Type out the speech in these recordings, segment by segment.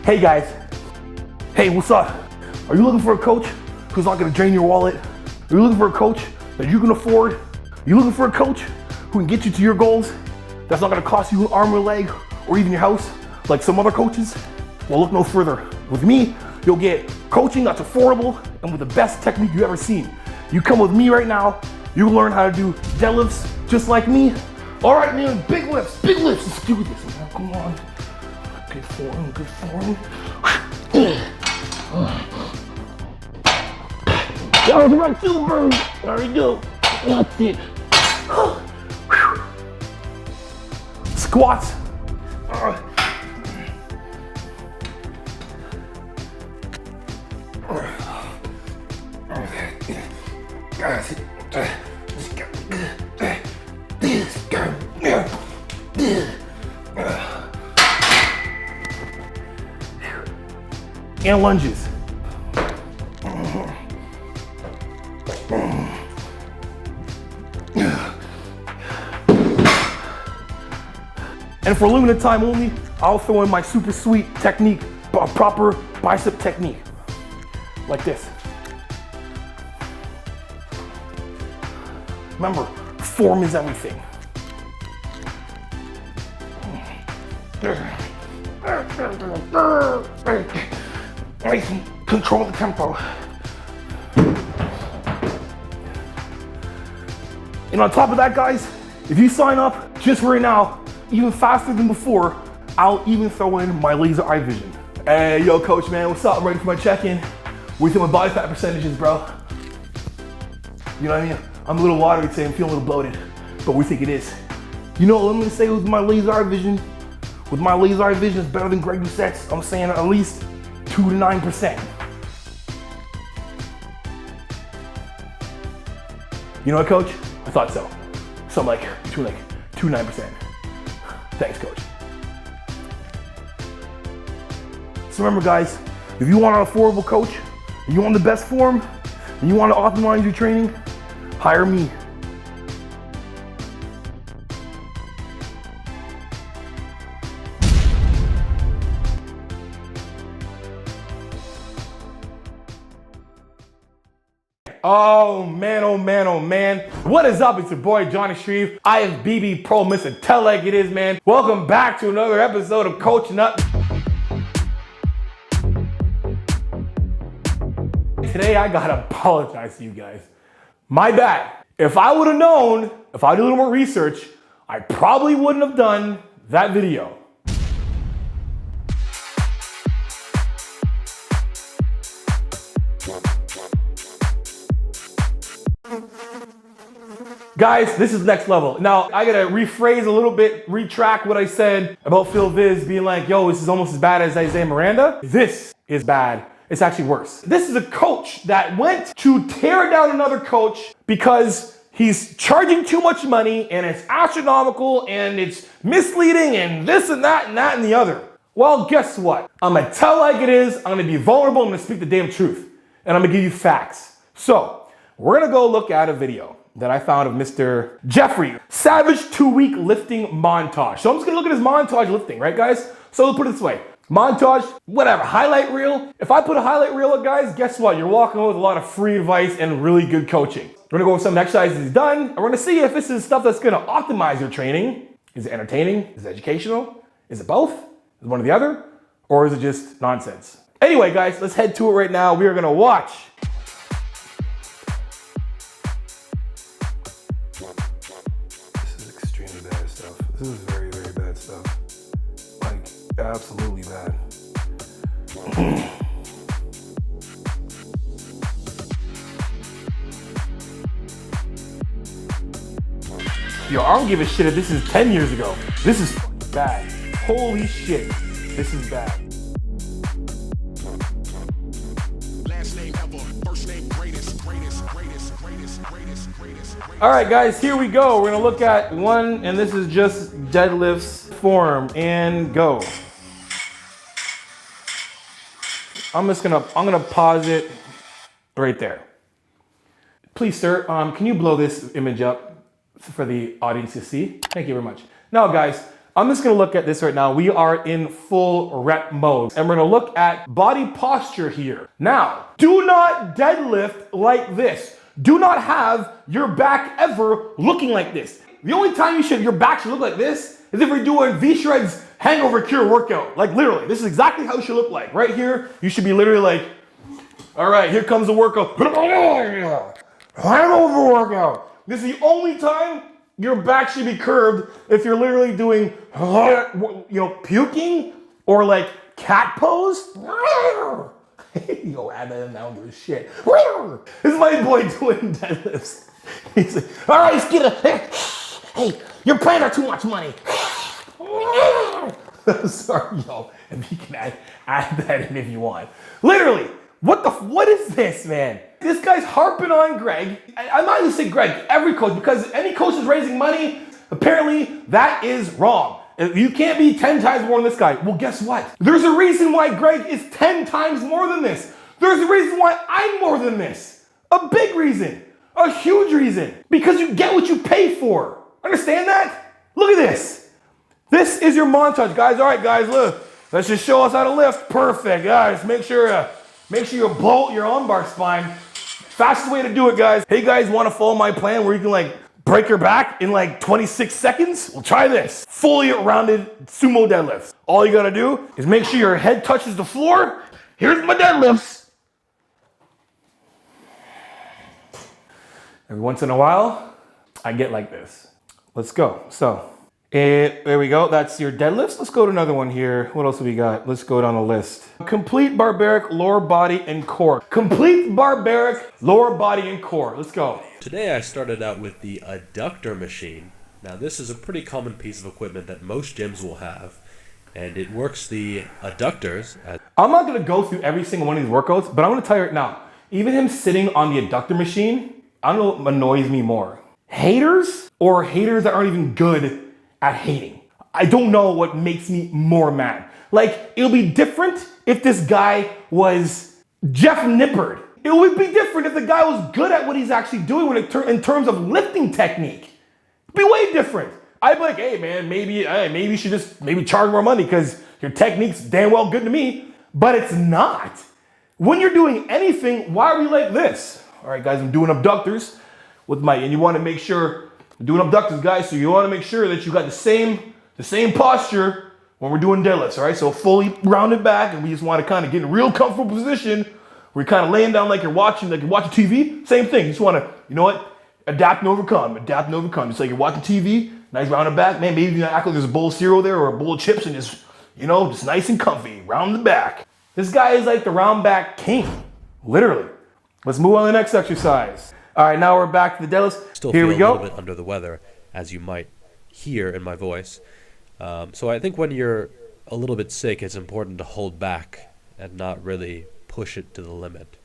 Hey guys, hey, what's up? Are you looking for a coach who's not gonna drain your wallet? Are you looking for a coach that you can afford? Are you looking for a coach who can get you to your goals that's not gonna cost you an arm or leg or even your house like some other coaches? Well, look no further. With me, you'll get coaching that's affordable and with the best technique you've ever seen. You come with me right now, you'll learn how to do deadlifts just like me. All right, man, big lifts, let's do this, man, come on. Good form, good form. That was right to the bird. There we go. That's it. Squats. And lunges. And for a limited time only, I'll throw in my super sweet technique, a proper bicep technique, like this. Remember, form is everything. Control the tempo. And on top of that, guys, if you sign up just right now, even faster than before, I'll even throw in my laser eye vision. Hey, yo, coach, man, what's up? I'm ready for my check-in. What do you think my body fat percentages, bro? You know what I mean? I'm a little watery today, I'm feeling a little bloated, but we think it is. You know what I'm gonna say with my laser eye vision? With my laser eye vision, it's better than Greg Doucette's. I'm saying at least 2 to 9%. You know what, coach? I thought so. So I'm like, between like 2 to 9%. Thanks, coach. So remember, guys, if you want an affordable coach, and you want the best form, and you want to optimize your training, hire me. Oh man, oh man, oh man. What is up? It's your boy, Johnny Shreve. I am BB Pro, Mr. Tell Like It Is, man. Welcome back to another episode of Coaching Up. Today, I gotta apologize to you guys. My bad. If I would have known, if I did a little more research, I probably wouldn't have done that video. Guys, this is next level. Now, I gotta rephrase a little bit, retract what I said about Phil Viz being like, yo, this is almost as bad as Isaiah Miranda. This is bad. It's actually worse. This is a coach that went to tear down another coach because he's charging too much money and it's astronomical and it's misleading and this and that and that and the other. Well, guess what? I'm gonna tell like it is, I'm gonna be vulnerable, I'm gonna speak the damn truth, and I'm gonna give you facts. So, we're gonna go look at a video that I found of Mr. Geoffrey. Savage 2-week lifting montage. So I'm just gonna look at his montage lifting, right guys? So we'll put it this way. Montage, whatever, highlight reel. If I put a highlight reel up, guys, guess what? You're walking away with a lot of free advice and really good coaching. We're gonna go over some exercises he's done, and we're gonna see if this is stuff that's gonna optimize your training. Is it entertaining? Is it educational? Is it both? Is it one or the other? Or is it just nonsense? Anyway, guys, let's head to it right now. We are gonna watch. This is very, very bad stuff. Like, absolutely bad. Yo, I don't give a shit if this is 10 years ago. This is bad. Holy shit. This is bad. Last name ever, first name greatest. All right, guys, here we go. We're gonna look at one, and this is just deadlifts form, and go. I'm gonna pause it right there. Please, sir, can you blow this image up for the audience to see? Thank you very much. Now, guys, I'm just gonna look at this right now. We are in full rep mode, and we're gonna look at body posture here. Now, do not deadlift like this. Do not have your back ever looking like this. The only time your back should look like this is if you're doing V-Shred's hangover cure workout. Like literally, this is exactly how it should look like. Right here, you should be literally like, all right, here comes the workout. Hangover workout. This is the only time your back should be curved if you're literally doing, puking or like cat pose. Yo, add that in, I don't give a shit. This is my boy doing deadlifts. He's like, all right, Skidder. Hey, you're paying her too much money. Sorry, yo. And you can add that in if you want. Literally, what is this, man? This guy's harping on Greg. I'm not even saying Greg, every coach, because any coach is raising money, apparently that is wrong. You can't be 10 times more than this guy. Well, guess what? There's a reason why Greg is 10 times more than this. There's a reason why I'm more than this. A big reason. A huge reason. Because you get what you pay for. Understand that? Look at this. This is your montage, guys. All right, guys, look. Let's just show us how to lift. Perfect, guys. Make sure you blow your lumbar spine. Fastest way to do it, guys. Hey, guys, want to follow my plan where you can like break your back in like 26 seconds? Well, try this. Fully rounded sumo deadlifts. All you gotta do is make sure your head touches the floor. Here's my deadlifts. Every once in a while, I get like this. Let's go. So, there we go. That's your deadlifts. Let's go to another one here. What else have we got? Let's go down the list. Complete barbaric lower body and core. Complete barbaric lower body and core. Let's go. Today I started out with the adductor machine. Now this is a pretty common piece of equipment that most gyms will have, and it works the adductors. I'm not going to go through every single one of these workouts, but I'm going to tell you right now, even him sitting on the adductor machine, I don't know what annoys me more. Haters or haters that aren't even good at hating. I don't know what makes me more mad. Like, it'll be different if this guy was Jeff Nippard. It would be different if the guy was good at what he's actually doing in terms of lifting technique. It'd be way different. I'd be like, hey man, maybe you should just charge more money because your technique's damn well good to me. But it's not. When you're doing anything, why are we like this? All right, guys, I'm doing abductors and you want to make sure I'm doing abductors, guys. So you want to make sure that you got the same posture when we're doing deadlifts. All right, so fully rounded back, and we just want to kind of get in a real comfortable position. We're kind of laying down like you're watching TV. Same thing. You just want to, adapt and overcome. Adapt and overcome. It's like you're watching TV, nice rounded back. Man, maybe you act like there's a bowl of cereal there or a bowl of chips and just nice and comfy. Round the back. This guy is like the round back king. Literally. Let's move on to the next exercise. All right, now we're back to the deadlifts. Still Here feel we go. a little bit under the weather, as you might hear in my voice. So I think when you're a little bit sick, it's important to hold back and not really push it to the limit.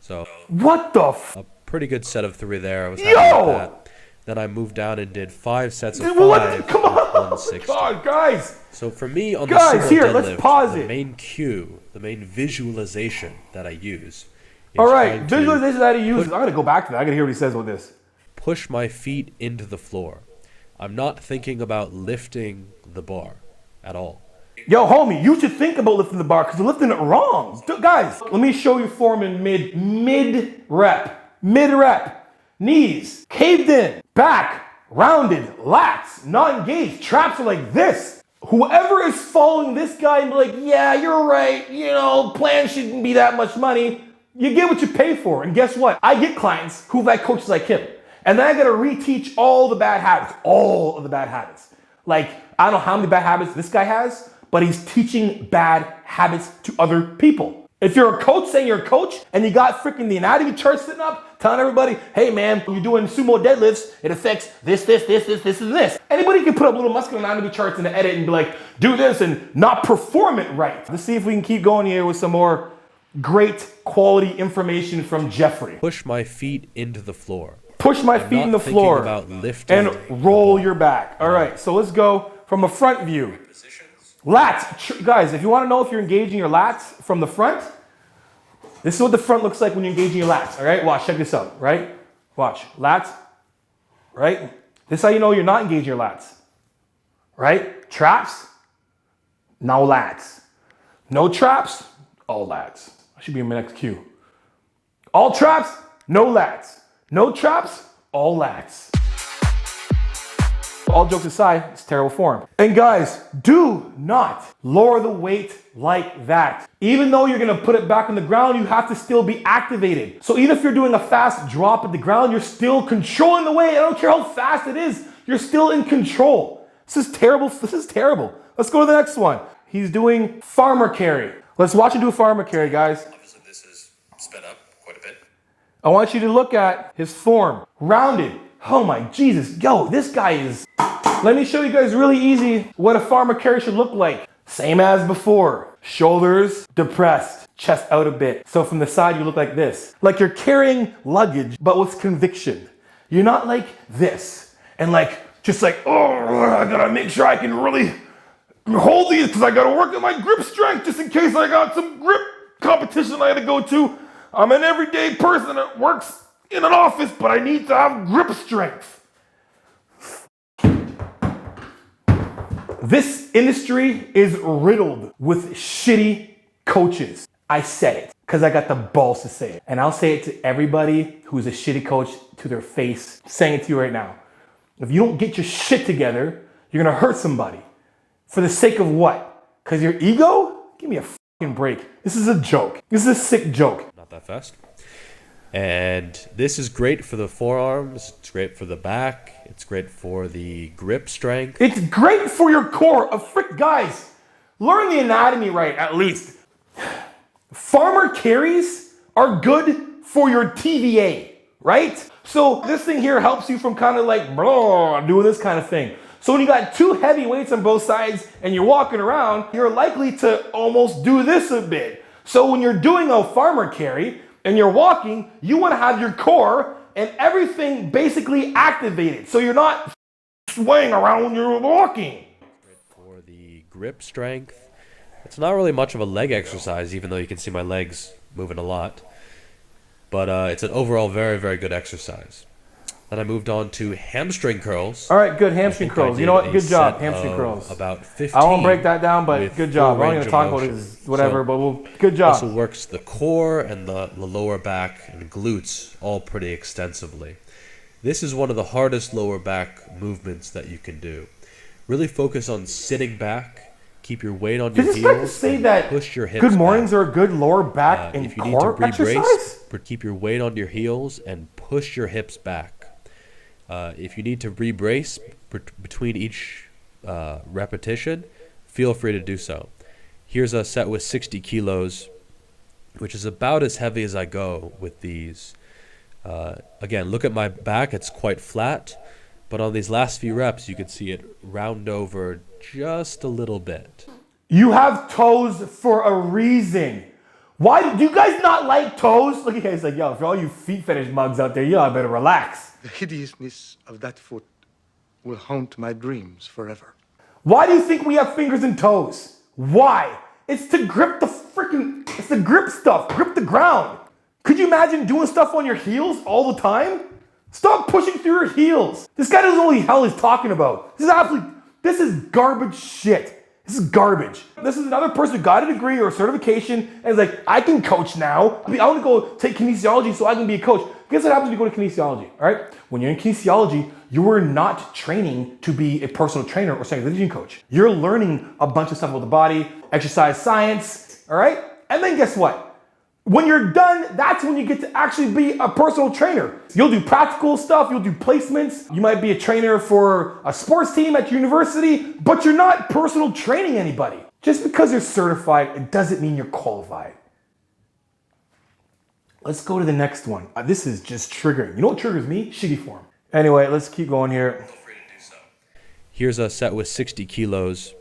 So what the a pretty good set of 3 there. I was happy with that. Then I moved down and did 5 sets of 5. Come on, 160. God, guys. So for me on the Guys, sumo here, deadlift, let's pause the it. main cue, the main visualization that I use. All right, visualization that he uses. I'm gonna go back to that. I gotta hear what he says with this. Push my feet into the floor. I'm not thinking about lifting the bar at all. Yo, homie, you should think about lifting the bar because you're lifting it wrong. Guys, let me show you form in mid rep. Mid rep. Knees caved in, back rounded, lats not engaged. Traps are like this. Whoever is following this guy and be like, yeah, you're right. Plan shouldn't be that much money. You get what you pay for. And guess what? I get clients who've had coaches like him. And then I gotta reteach all the bad habits. All of the bad habits. Like, I don't know how many bad habits this guy has, but he's teaching bad habits to other people. If you're a coach saying you're a coach and you got freaking the anatomy chart sitting up, telling everybody, hey man, when you're doing sumo deadlifts, it affects this, and this. Anybody can put up little muscular anatomy charts in the edit and be like, do this and not perform it right. Let's see if we can keep going here with some more great quality information from Geoffrey. Push my feet into the floor. Push my feet in the floor about lifting and roll your back. All right, so let's go from a front view. Lats, guys, if you want to know if you're engaging your lats from the front, this is what the front looks like when you're engaging your lats. All right, watch, check this out, right? Watch, lats, right? This is how you know you're not engaging your lats, right? Traps, no lats. No traps, all lats. I should be in my next cue. All traps, no lats. No traps, all lats. All jokes aside, it's terrible form. And guys, do not lower the weight like that. Even though you're gonna put it back on the ground, you have to still be activated. So even if you're doing a fast drop at the ground, you're still controlling the weight. I don't care how fast it is, you're still in control. This is terrible, this is terrible. Let's go to the next one. He's doing farmer carry. Let's watch him do a farmer carry, guys. Obviously this is sped up quite a bit. I want you to look at his form. Rounded. Oh my Jesus, yo, this guy is... Let me show you guys really easy what a farmer carry should look like. Same as before. Shoulders depressed, chest out a bit. So from the side, you look like this. Like you're carrying luggage, but with conviction. You're not like this. And like, just like, oh, I gotta make sure I can really hold these because I gotta work on my grip strength just in case I got some grip competition I gotta go to. I'm an everyday person that works in an office, but I need to have grip strength. This industry is riddled with shitty coaches. I said it because I got the balls to say it. And I'll say it to everybody who's a shitty coach to their face, saying it to you right now. If you don't get your shit together, you're gonna hurt somebody. For the sake of what? Because your ego? Give me a fucking break. This is a joke. This is a sick joke. Not that fast. And this is great for the forearms. It's great for the back. It's great for the grip strength. It's great for your core. Guys, learn the anatomy right, at least. Farmer carries are good for your TVA, right? So this thing here helps you from kind of like, doing this kind of thing. So when you got two heavy weights on both sides and you're walking around, you're likely to almost do this a bit. So when you're doing a farmer carry and you're walking, you want to have your core and everything basically activated. So you're not swaying around when you're walking. For the grip strength, it's not really much of a leg exercise, even though you can see my legs moving a lot. But it's an overall very, very good exercise. Then I moved on to hamstring curls. All right, good hamstring curls. You know what? Good job, hamstring curls. About 15. I won't break that down, but good job. I'm not going to talk about it, whatever, but good job. Also works the core and the lower back and glutes all pretty extensively. This is one of the hardest lower back movements that you can do. Really focus on sitting back. Keep your weight on your heels. Did this guy say that push your hips good mornings back. are a good lower back and if you core need to rebrace, exercise? keep your weight on your heels and push your hips back. If you need to rebrace between each repetition, feel free to do so. Here's a set with 60 kilos, which is about as heavy as I go with these. Again, look at my back. It's quite flat. But on these last few reps, you can see it round over just a little bit. You have toes for a reason. Why do you guys not like toes? Look at you guys like, yo, for all you feet fetish mugs out there, y'all better relax. The hideousness of that foot will haunt my dreams forever. Why do you think we have fingers and toes? Why? It's to grip it's the grip stuff, grip the ground. Could you imagine doing stuff on your heels all the time? Stop pushing through your heels. This guy doesn't know what the hell he's talking about. This is garbage shit. This is garbage. This is another person who got a degree or a certification and is like, I can coach now. I want to go take kinesiology so I can be a coach. Guess what happens when you go to kinesiology, all right? When you're in kinesiology, you are not training to be a personal trainer or strength conditioning coach. You're learning a bunch of stuff about the body, exercise science, all right? And then guess what? When you're done, that's when you get to actually be a personal trainer. You'll do practical stuff, you'll do placements. You might be a trainer for a sports team at your university, but you're not personal training anybody. Just because you're certified, it doesn't mean you're qualified. Let's go to the next one. This is just triggering. You know what triggers me? Shitty form. Anyway, let's keep going here. Here's a set with 60 kilos,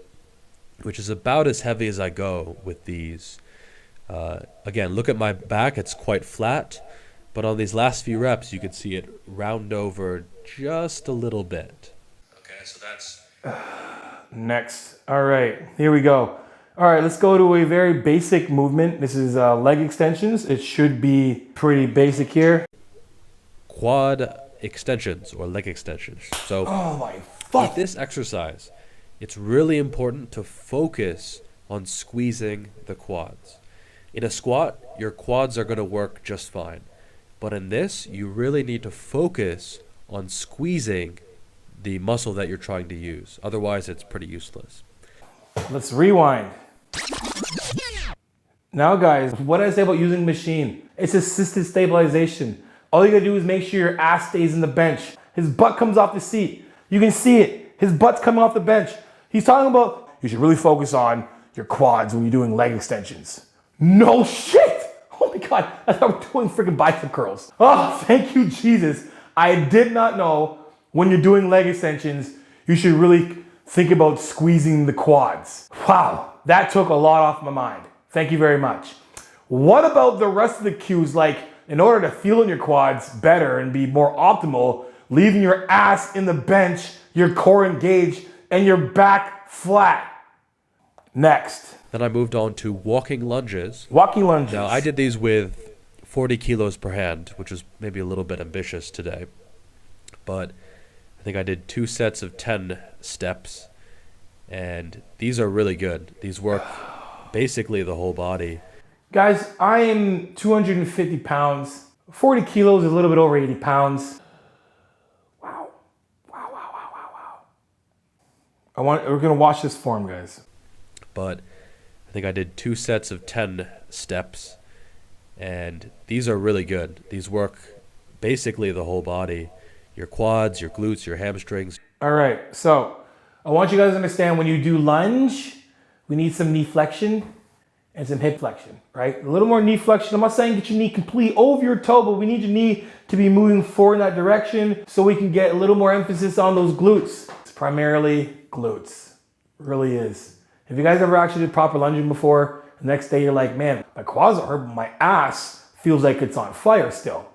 which is about as heavy as I go with these. Again, look at my back. It's quite flat. But on these last few reps, you can see it round over just a little bit. Okay, so that's... Next. All right, here we go. All right, let's go to a very basic movement. This is leg extensions. It should be pretty basic here. Quad extensions or leg extensions. So oh my fuck. with this exercise, it's really important to focus on squeezing the quads. In a squat, your quads are going to work just fine. But in this, you really need to focus on squeezing the muscle that you're trying to use. Otherwise, it's pretty useless. Let's rewind. Now guys, what did I say about using the machine? It's assisted stabilization. All you gotta do is make sure your ass stays in the bench. His butt comes off the seat. You can see it. His butt's coming off the bench. He's talking about you should really focus on your quads when you're doing leg extensions. No shit! Oh my God, I thought we were doing freaking bicep curls. Oh, thank you, Jesus. I did not know when you're doing leg extensions, you should really think about squeezing the quads. Wow, that took a lot off my mind. Thank you very much. What about the rest of the cues? Like, in order to feel in your quads better and be more optimal, leaving your ass in the bench, your core engaged, and your back flat. Next. Then I moved on to walking lunges. Walking lunges. Now, I did these with 40 kilos per hand, which was maybe a little bit ambitious today. But I think I did 2 sets of 10 steps, and these are really good. These work basically the whole body. Guys, I am 250 pounds. 40 kilos is a little bit over 80 pounds. Wow. We're gonna watch this form, guys. But I think I did 2 sets of 10 steps, and these are really good. These work basically the whole body. Your quads, your glutes, your hamstrings. All right, so I want you guys to understand when you do lunge, we need some knee flexion and some hip flexion, right? A little more knee flexion. I'm not saying get your knee complete over your toe, but we need your knee to be moving forward in that direction so we can get a little more emphasis on those glutes. It's primarily glutes, it really is. If you guys ever actually did proper lunging before, the next day you're like, man, my quads are hurt, but my ass feels like it's on fire still.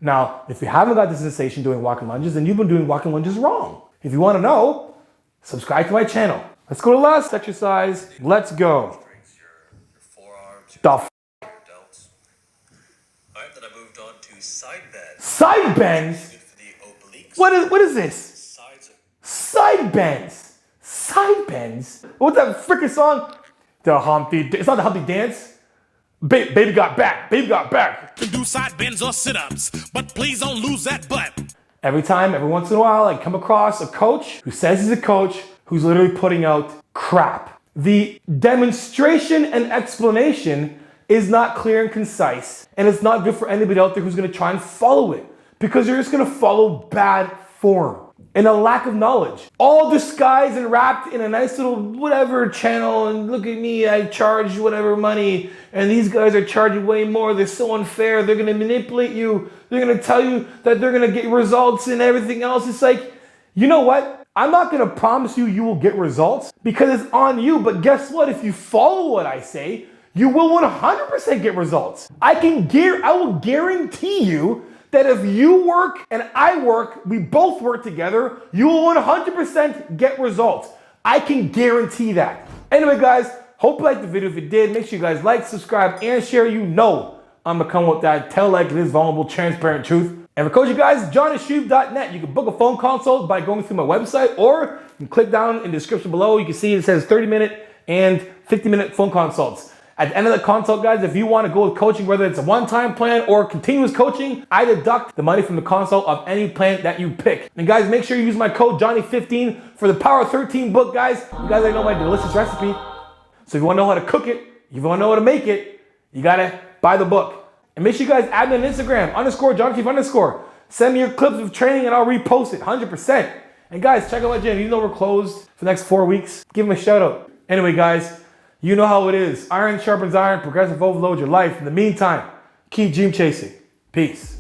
Now, if you haven't got this sensation doing walking lunges, then you've been doing walking lunges wrong. If you want to know, subscribe to my channel. Let's go to the last exercise. Let's go. Your forearms, The your delts. All right, then I moved on to side bends. side bends? Good for the obliques. What is this? Sides of Side bends. Side bends? What's that freaking song? The Humpty. It's not the Humpty Dance. Baby got back. Baby got back. Do side bends or sit-ups, but please don't lose that butt. Every once in a while, I come across a coach who says he's a coach who's literally putting out crap. The demonstration and explanation is not clear and concise, and it's not good for anybody out there who's gonna try and follow it, because you're just gonna follow bad form and a lack of knowledge. All disguised and wrapped in a nice little whatever channel, and look at me, I charge whatever money, and these guys are charging way more, they're so unfair, they're gonna manipulate you, they're gonna tell you that they're gonna get results and everything else. It's like, you know what? I'm not gonna promise you will get results because it's on you, but guess what? If you follow what I say, you will 100% get results. I will guarantee you that if you work and I work, we both work together, you will 100% get results. I can guarantee that. Anyway, guys, hope you liked the video. If you did, make sure you guys like, subscribe, and share. You know I'm gonna come with that tell like it is vulnerable, transparent truth. And for coaching guys, johnnyshoeve.net. You can book a phone consult by going through my website, or you can click down in the description below. You can see it says 30-minute and 50-minute phone consults. At the end of the consult, guys, if you want to go with coaching, whether it's a one-time plan or continuous coaching, I deduct the money from the consult of any plan that you pick. And guys, make sure you use my code Johnny15 for the Power of 13 book, guys. You guys already know my delicious recipe. So if you want to know how to cook it, if you want to know how to make it, you got to buy the book. And make sure you guys add me on Instagram, _JohnnyChief_. Send me your clips of training and I'll repost it, 100%. And guys, check out my gym. Even though we're closed for the next 4 weeks, give them a shout out. Anyway, guys, you know how it is. Iron sharpens iron, progressive overload your life. In the meantime, keep dream chasing. Peace.